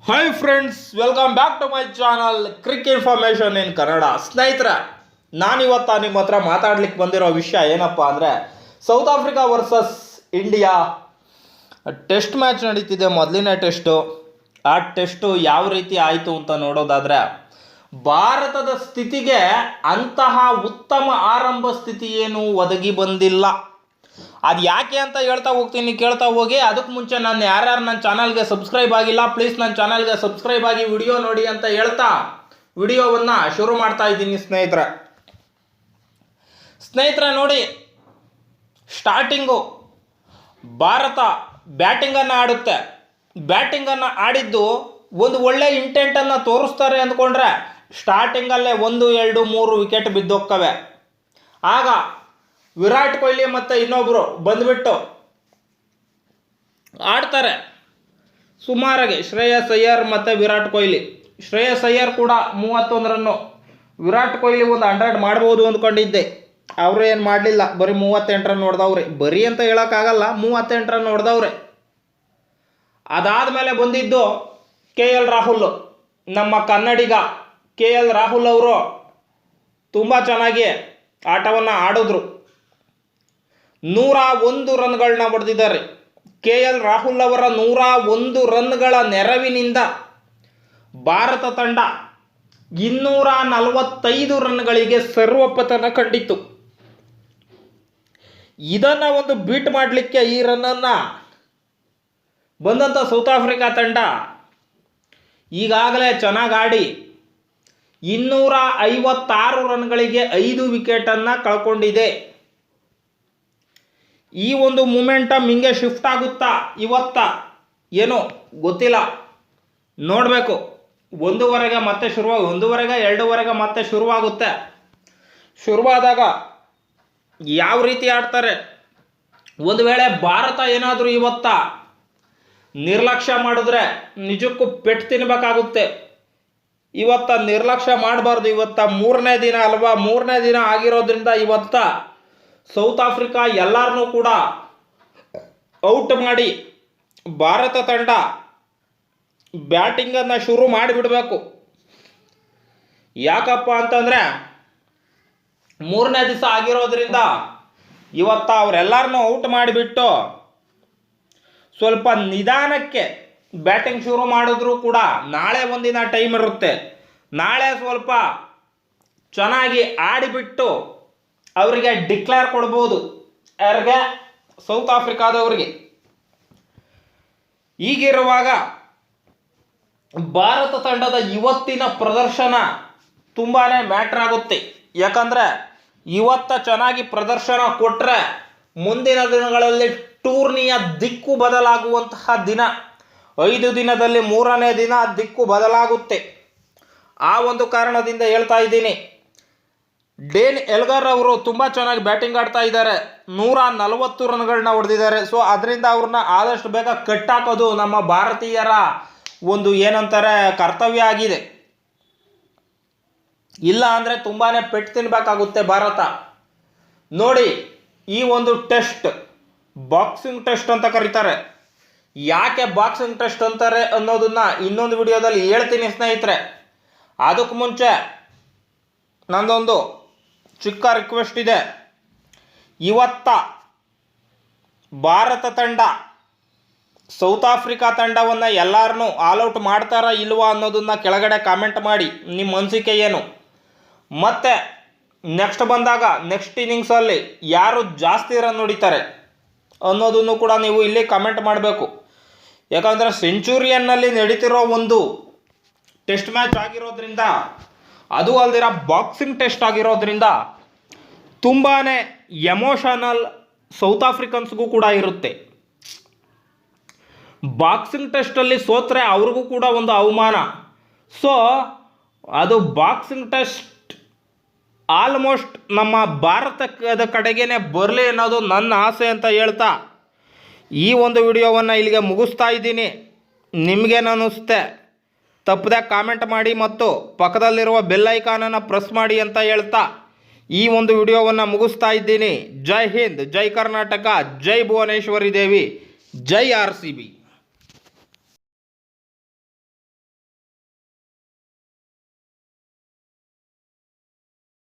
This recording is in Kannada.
Hi friends, welcome back to my channel crick information in Kannada. ಸ್ನೇಹಿತರೆ, ನಾನಿವತ್ತು ನಿಮ್ಮ ಹತ್ರ ಮಾತಾಡ್ಲಿಕ್ಕೆ ಬಂದಿರೋ ವಿಷಯ ಏನಪ್ಪ ಅಂದರೆ, south Africa versus India test match ನಡೀತಿದೆ. ಮೊದಲನೇ ಟೆಸ್ಟು. ಆ ಟೆಸ್ಟು ಯಾವ ರೀತಿ ಆಯಿತು ಅಂತ ನೋಡೋದಾದರೆ, ಭಾರತದ ಸ್ಥಿತಿಗೆ ಅಂತಹ ಉತ್ತಮ ಆರಂಭ ಸ್ಥಿತಿ ಏನು ಒದಗಿ ಬಂದಿಲ್ಲ. ಅದು ಯಾಕೆ ಅಂತ ಹೇಳ್ತಾ ಹೋಗ್ತೀನಿ, ಕೇಳ್ತಾ ಹೋಗಿ. ಅದಕ್ಕೆ ಮುಂಚೆ ನಾನು ಯಾರ್ಯಾರು ನನ್ನ ಚಾನಲ್ಗೆ ಸಬ್ಸ್ಕ್ರೈಬ್ ಆಗಿಲ್ಲ, ಪ್ಲೀಸ್ ನನ್ನ ಚಾನಲ್ಗೆ ಸಬ್ಸ್ಕ್ರೈಬ್ ಆಗಿ ವಿಡಿಯೋ ನೋಡಿ ಅಂತ ಹೇಳ್ತಾ ವಿಡಿಯೋವನ್ನು ಶುರು ಮಾಡ್ತಾ ಇದ್ದೀನಿ. ಸ್ನೇಹಿತರೆ ನೋಡಿ, ಸ್ಟಾರ್ಟಿಂಗು ಭಾರತ ಬ್ಯಾಟಿಂಗನ್ನು ಆಡುತ್ತೆ. ಬ್ಯಾಟಿಂಗನ್ನು ಆಡಿದ್ದು ಒಂದು ಒಳ್ಳೆ ಇಂಟೆಂಟನ್ನು ತೋರಿಸ್ತಾರೆ ಅಂದ್ಕೊಂಡ್ರೆ ಸ್ಟಾರ್ಟಿಂಗಲ್ಲೇ 1, 2, 3 ವಿಕೆಟ್ ಬಿದ್ದೋಗ್ತವೆ. ಆಗ ವಿರಾಟ್ ಕೊಹ್ಲಿ ಮತ್ತು ಇನ್ನೊಬ್ಬರು ಬಂದುಬಿಟ್ಟು ಆಡ್ತಾರೆ ಸುಮಾರಾಗಿ. ಶ್ರೇಯಸ್ ಅಯ್ಯರ್ ಮತ್ತು ವಿರಾಟ್ ಕೊಹ್ಲಿ. ಶ್ರೇಯಸ್ ಅಯ್ಯರ್ ಕೂಡ 31 ರನ್ನು, ವಿರಾಟ್ ಕೊಹ್ಲಿ ಒಂದು 100 ಮಾಡ್ಬೋದು ಅಂದ್ಕೊಂಡಿದ್ದೆ. ಅವರು ಏನು ಮಾಡಲಿಲ್ಲ, ಬರೀ 38 ರನ್ ಹೊಡೆದವ್ರೆ. ಬರೀ ಅಂತ ಹೇಳೋಕ್ಕಾಗಲ್ಲ, 38 ರನ್ ಹೊಡೆದವ್ರೆ. ಅದಾದಮೇಲೆ ಬಂದಿದ್ದು KL ರಾಹುಲ್, ನಮ್ಮ ಕನ್ನಡಿಗ KL ರಾಹುಲ್ ಅವರು ತುಂಬ ಚೆನ್ನಾಗಿ ಆಟವನ್ನು ಆಡಿದ್ರು. 101 ರನ್ಗಳನ್ನ ಹೊಡೆದಿದ್ದಾರೆ. KL ರಾಹುಲ್ ಅವರ 101 ರನ್ಗಳ ನೆರವಿನಿಂದ ಭಾರತ ತಂಡ 245 ರನ್ಗಳಿಗೆ ಸರ್ವಪತನ ಕಂಡಿತು. ಇದನ್ನು ಒಂದು ಬೀಟ್ ಮಾಡಲಿಕ್ಕೆ ಈ ರನ್ನನ್ನು ಬಂದಂಥ ಸೌತ್ ಆಫ್ರಿಕಾ ತಂಡ ಈಗಾಗಲೇ ಚೆನ್ನಾಗಿ ಆಡಿ 256 ರನ್ಗಳಿಗೆ 5 ವಿಕೆಟನ್ನು ಕಳ್ಕೊಂಡಿದೆ. ಈ ಒಂದು ಮೂಮೆಂಟಮ್ ಹಿಂಗೆ ಶಿಫ್ಟ್ ಆಗುತ್ತಾ ಇವತ್ತ ಏನೋ ಗೊತ್ತಿಲ್ಲ, ನೋಡಬೇಕು. 1ವರೆಗೆ ಮತ್ತೆ 2ವರೆಗೆ ಮತ್ತೆ ಶುರುವಾಗುತ್ತೆ. ಶುರುವಾದಾಗ ಯಾವ ರೀತಿ ಆಡ್ತಾರೆ, ಒಂದು ವೇಳೆ ಭಾರತ ಏನಾದರೂ ಇವತ್ತ ನಿರ್ಲಕ್ಷ್ಯ ಮಾಡಿದ್ರೆ ನಿಜಕ್ಕೂ ಪೆಟ್ಟು ತಿನ್ನಬೇಕಾಗುತ್ತೆ. ಇವತ್ತ ನಿರ್ಲಕ್ಷ್ಯ ಮಾಡಬಾರ್ದು. ಇವತ್ತ 3ನೇ ದಿನ ಅಲ್ವಾ, 3ನೇ ದಿನ ಆಗಿರೋದ್ರಿಂದ ಇವತ್ತ ಸೌತ್ ಆಫ್ರಿಕಾ ಎಲ್ಲರನ್ನೂ ಕೂಡ ಔಟ್ ಮಾಡಿ ಭಾರತ ತಂಡ ಬ್ಯಾಟಿಂಗನ್ನು ಶುರು ಮಾಡಿಬಿಡಬೇಕು. ಯಾಕಪ್ಪ ಅಂತಂದರೆ 3ನೇ ದಿವಸ ಆಗಿರೋದ್ರಿಂದ ಇವತ್ತ ಅವರೆಲ್ಲರನ್ನೂ ಔಟ್ ಮಾಡಿಬಿಟ್ಟು ಸ್ವಲ್ಪ ನಿಧಾನಕ್ಕೆ ಬ್ಯಾಟಿಂಗ್ ಶುರು ಮಾಡಿದ್ರೂ ಕೂಡ ನಾಳೆ ಒಂದಿನ ಟೈಮ್ ಇರುತ್ತೆ. ನಾಳೆ ಸ್ವಲ್ಪ ಚೆನ್ನಾಗಿ ಆಡಿಬಿಟ್ಟು ಅವರಿಗೆ ಡಿಕ್ಲೇರ್ ಕೊಡ್ಬೋದು. ಯಾರಿಗೆ? ಸೌತ್ ಆಫ್ರಿಕಾದವರಿಗೆ. ಹೀಗಿರುವಾಗ ಭಾರತ ತಂಡದ ಇವತ್ತಿನ ಪ್ರದರ್ಶನ ತುಂಬಾ ಮ್ಯಾಟ್ರ್ ಆಗುತ್ತೆ. ಯಾಕಂದರೆ ಇವತ್ತ ಚೆನ್ನಾಗಿ ಪ್ರದರ್ಶನ ಕೊಟ್ಟರೆ ಮುಂದಿನ ದಿನಗಳಲ್ಲಿ ಟೂರ್ನಿಯ ದಿಕ್ಕು ಬದಲಾಗುವಂತಹ ದಿನ. 5 ದಿನದಲ್ಲಿ 3ನೇ ದಿನ ದಿಕ್ಕು ಬದಲಾಗುತ್ತೆ. ಆ ಒಂದು ಕಾರಣದಿಂದ ಹೇಳ್ತಾ ಇದ್ದೀನಿ. ಡೇನ್ ಎಲ್ಗರ್ ಅವರು ತುಂಬ ಚೆನ್ನಾಗಿ ಬ್ಯಾಟಿಂಗ್ ಆಡ್ತಾ ಇದ್ದಾರೆ. 140 ರನ್ಗಳನ್ನ ಹೊಡೆದಿದ್ದಾರೆ. ಸೊ ಅದರಿಂದ ಅವ್ರನ್ನ ಆದಷ್ಟು ಬೇಗ ಕಟ್ಟಾಕೋದು ನಮ್ಮ ಭಾರತೀಯರ ಒಂದು ಏನಂತಾರೆ ಕರ್ತವ್ಯ ಆಗಿದೆ. ಇಲ್ಲ ಅಂದರೆ ತುಂಬಾ ಪೆಟ್ಟು ತಿನ್ನಬೇಕಾಗುತ್ತೆ ಭಾರತ. ನೋಡಿ, ಈ ಒಂದು ಟೆಸ್ಟ್ ಬಾಕ್ಸಿಂಗ್ ಟೆಸ್ಟ್ ಅಂತ ಕರೀತಾರೆ. ಯಾಕೆ ಬಾಕ್ಸಿಂಗ್ ಟೆಸ್ಟ್ ಅಂತಾರೆ ಅನ್ನೋದನ್ನ ಇನ್ನೊಂದು ವಿಡಿಯೋದಲ್ಲಿ ಹೇಳ್ತೀನಿ ಸ್ನೇಹಿತರೆ. ಅದಕ್ಕೆ ಮುಂಚೆ ನಂದೊಂದು ಚಿಕ್ಕ ರಿಕ್ವೆಸ್ಟ್ ಇದೆ. ಇವತ್ತ ಭಾರತ ತಂಡ ಸೌತ್ ಆಫ್ರಿಕಾ ತಂಡವನ್ನು ಎಲ್ಲರನ್ನೂ ಆಲ್ಔಟ್ ಮಾಡ್ತಾರಾ ಇಲ್ವಾ ಅನ್ನೋದನ್ನು ಕೆಳಗಡೆ ಕಾಮೆಂಟ್ ಮಾಡಿ ನಿಮ್ಮ ಅನಿಸಿಕೆ ಏನು. ಮತ್ತು ನೆಕ್ಸ್ಟ್ ಬಂದಾಗ ನೆಕ್ಸ್ಟ್ ಇನ್ನಿಂಗ್ಸಲ್ಲಿ ಯಾರು ಜಾಸ್ತಿ ರನ್ ಹೊಡಿತಾರೆ ಅನ್ನೋದನ್ನು ಕೂಡ ನೀವು ಇಲ್ಲಿ ಕಮೆಂಟ್ ಮಾಡಬೇಕು. ಯಾಕಂದರೆ ಸೆಂಚುರಿಯನ್ನಲ್ಲಿ ನಡೀತಿರೋ ಒಂದು ಟೆಸ್ಟ್ ಮ್ಯಾಚ್ ಆಗಿರೋದ್ರಿಂದ, ಅದು ಅಲ್ದಿರ ಬಾಕ್ಸಿಂಗ್ ಟೆಸ್ಟ್ ಆಗಿರೋದ್ರಿಂದ ತುಂಬಾ ಎಮೋಷನಲ್ ಸೌತ್ ಆಫ್ರಿಕನ್ಸ್ಗೂ ಕೂಡ ಇರುತ್ತೆ. ಬಾಕ್ಸಿಂಗ್ ಟೆಸ್ಟಲ್ಲಿ ಸೋತ್ರೆ ಅವ್ರಿಗೂ ಕೂಡ ಒಂದು ಅವಮಾನ. ಸೊ ಅದು ಬಾಕ್ಸಿಂಗ್ ಟೆಸ್ಟ್ ಆಲ್ಮೋಸ್ಟ್ ನಮ್ಮ ಭಾರತದ ಕಡೆಗೇ ಬರಲಿ ಅನ್ನೋದು ನನ್ನ ಆಸೆ ಅಂತ ಹೇಳ್ತಾ ಈ ಒಂದು ವಿಡಿಯೋವನ್ನು ಇಲ್ಲಿಗೆ ಮುಗಿಸ್ತಾ ಇದ್ದೀನಿ. ನಿಮಗೇನು ಅನ್ನಿಸುತ್ತೆ ತಪ್ಪದೆ ಕಾಮೆಂಟ್ ಮಾಡಿ ಮತ್ತು ಪಕ್ಕದಲ್ಲಿರುವ ಬೆಲ್ ಐಕಾನನ್ನು ಪ್ರೆಸ್ ಮಾಡಿ ಅಂತ ಹೇಳ್ತಾ ಈ ಒಂದು ವಿಡಿಯೋವನ್ನು ಮುಗಿಸ್ತಾ ಇದ್ದೀನಿ. ಜೈ ಹಿಂದ್, ಜೈ ಕರ್ನಾಟಕ, ಜೈ ಭುವನೇಶ್ವರಿ ದೇವಿ, ಜೈ RCB.